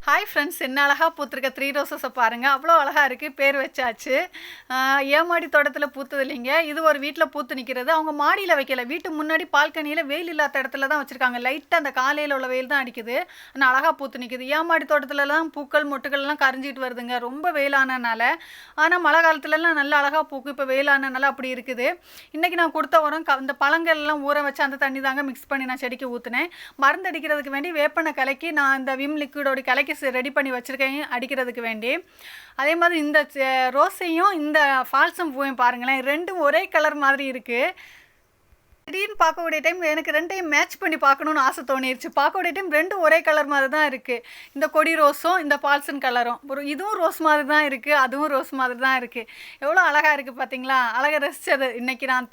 Hi friends, என்ன அழகாக பூத்துருக்க 3 ரோசஸை பாருங்கள். அவ்வளோ அழகாக இருக்குது. பேர் வச்சாச்சு. ஏமாடி தோட்டத்தில் பூத்தது இல்லைங்க. இது ஒரு வீட்டில் பூத்து நிற்கிறது. அவங்க மாடியில் வைக்கல, வீட்டு முன்னாடி பால்கனியில் வெயில் இல்லாத இடத்துல தான் வச்சுருக்காங்க. லைட்டாக அந்த காலையில் உள்ள வெயில் தான் அடிக்குது. ஆனால் அழகாக பூத்து நிற்குது. ஏமாடி தோட்டத்துலலாம் பூக்கள் மொட்டுகள்லாம் கரைஞ்சிட்டு வருதுங்க, ரொம்ப வெயிலானனால. ஆனால் மழை காலத்துலலாம் நல்லா அழகாக பூக்கும். இப்போ வெயிலானனால அப்படி இருக்குது. இன்றைக்கி நான் கொடுத்த உரம் இந்த பழங்கள்லாம் ஊற வச்சு அந்த தண்ணி தாங்க மிக்ஸ் பண்ணி நான் செடிக்கு ஊற்றுனேன். மருந்து அடிக்கிறதுக்கு வேண்டி வேப்பனை கலக்கி நான் இந்த விம் லிக்விடோட கலக்கி ரெடி பண்ணி வச்சுருக்கேன் அடிக்கிறதுக்கு வேண்டி. அதே மாதிரி இந்த ரோஸையும் இந்த ஃபால்சம் பூவையும் பாருங்களேன், ரெண்டும் ஒரே கலர் மாதிரி இருக்குது. திடீர்னு பார்க்கக்கூடிய டைம் எனக்கு ரெண்டையும் மேட்ச் பண்ணி பார்க்கணுன்னு ஆசை தோணிடுச்சு. பார்க்கக்கூடிய டைம் ரெண்டும் ஒரே கலர் மாதிரி தான் இருக்குது. இந்த கொடி ரோஸும் இந்த பால்சன் கலரும் இதுவும் ரோஸ் மாதிரி தான் இருக்குது, அதுவும் ரோஸ் மாதிரி தான் இருக்குது. எவ்வளோ அழகாக இருக்குது பார்த்தீங்களா? அழகாக ரசித்தது இன்றைக்கி நான்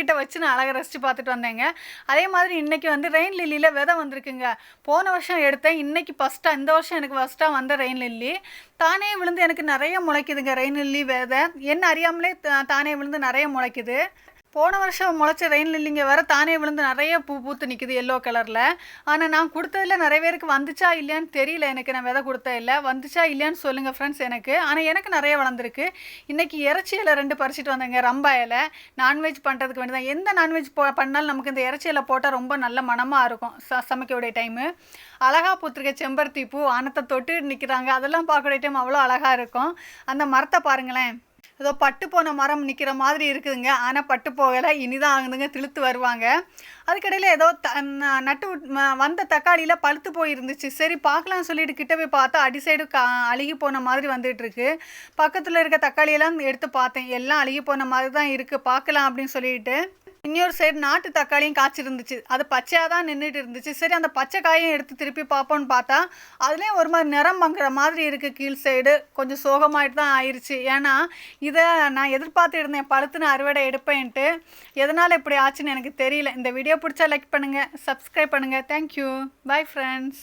கிட்ட வச்சு நான் அழகாக ரசித்து பார்த்துட்டு வந்தேங்க. அதே மாதிரி இன்றைக்கி ரெயின் லில்லியில் விதை வந்திருக்குங்க. போன வருஷம் எடுத்தேன், இன்றைக்கி ஃபஸ்ட்டாக இந்த வருஷம் எனக்கு ஃபஸ்ட்டாக வந்த ரெயின் லில்லி தானே விழுந்து எனக்கு நிறைய முளைக்குதுங்க. ரெயின் லில்லி விதை என்ன அறியாமலே தானே விழுந்து நிறைய முளைக்குது. போன வருஷம் முளைச்ச ரெயின் லில்லிங்க வேறு தானே விழுந்து நிறைய பூத்து நிற்குது எல்லோ கலரில். ஆனால் நான் கொடுத்ததில் நிறைய பேருக்கு வந்துச்சா இல்லையான்னு தெரியல. எனக்கு நான் விதை கொடுத்த இல்லை, வந்துச்சா இல்லையான்னு சொல்லுங்கள் ஃப்ரெண்ட்ஸ் எனக்கு. ஆனால் எனக்கு நிறைய வளர்ந்துருக்கு. இன்றைக்கி இறைச்சி இலை 2 பறிச்சிட்டு வந்தேங்க. ரம்பா இலை நான்வெஜ் பண்ணுறதுக்கு வேண்டி தான். எந்த நான்வெஜ் பண்ணாலும் நமக்கு இந்த இறைச்சி இலை போட்டால் ரொம்ப நல்ல மனமாக இருக்கும். சமைக்கக்கூடிய டைமு அழகாக பூத்துருக்க செம்பருத்தி பூ வானத்தை தொட்டு நிற்கிறாங்க. அதெல்லாம் பார்க்கக்கூடிய டைம் அவ்வளோ அழகாக இருக்கும். அந்த மரத்தை பாருங்களேன், ஏதோ பட்டு போன மரம் நிற்கிற மாதிரி இருக்குதுங்க. ஆனால் பட்டு போகலை, இனிதான் ஆகுதுங்க, திழுத்து வருவாங்க. அதுக்கடையில் ஏதோ நட்டு வந்த தக்காளியில் பழுத்து போயிருந்துச்சு. சரி பார்க்கலாம்னு சொல்லிட்டு கிட்ட போய் பார்த்தா அடி சைடு அழுகி போன மாதிரி வந்துட்டுருக்கு. பக்கத்தில் இருக்க தக்காளியெல்லாம் எடுத்து பார்த்தேன், எல்லாம் அழுகி போன மாதிரி தான் இருக்குது. பார்க்கலாம் அப்படின்னு சொல்லிட்டு இன்னொரு சைடு நாட்டு தக்காளியும் காய்ச்சிருந்துச்சு. அது பச்சையாக தான் நின்றுட்டு இருந்துச்சு. சரி அந்த பச்சை காயும் எடுத்து திருப்பி பார்ப்போன்னு பார்த்தா அதுலேயும் ஒரு மாதிரி நிறம் மங்குற மாதிரி இருக்குது. கீழ் சைடு கொஞ்சம் சோகமாயிட்டு தான் ஆயிடுச்சு. ஏன்னா இதை நான் எதிர்பார்த்து இருந்தேன், பழுத்துன்னு அறுவடை எடுப்பேன்ட்டு. எதனால் இப்படி ஆச்சுன்னு எனக்கு தெரியல. இந்த வீடியோ பிடிச்சா லைக் பண்ணுங்கள், சப்ஸ்கிரைப் பண்ணுங்கள். Thank you, bye friends.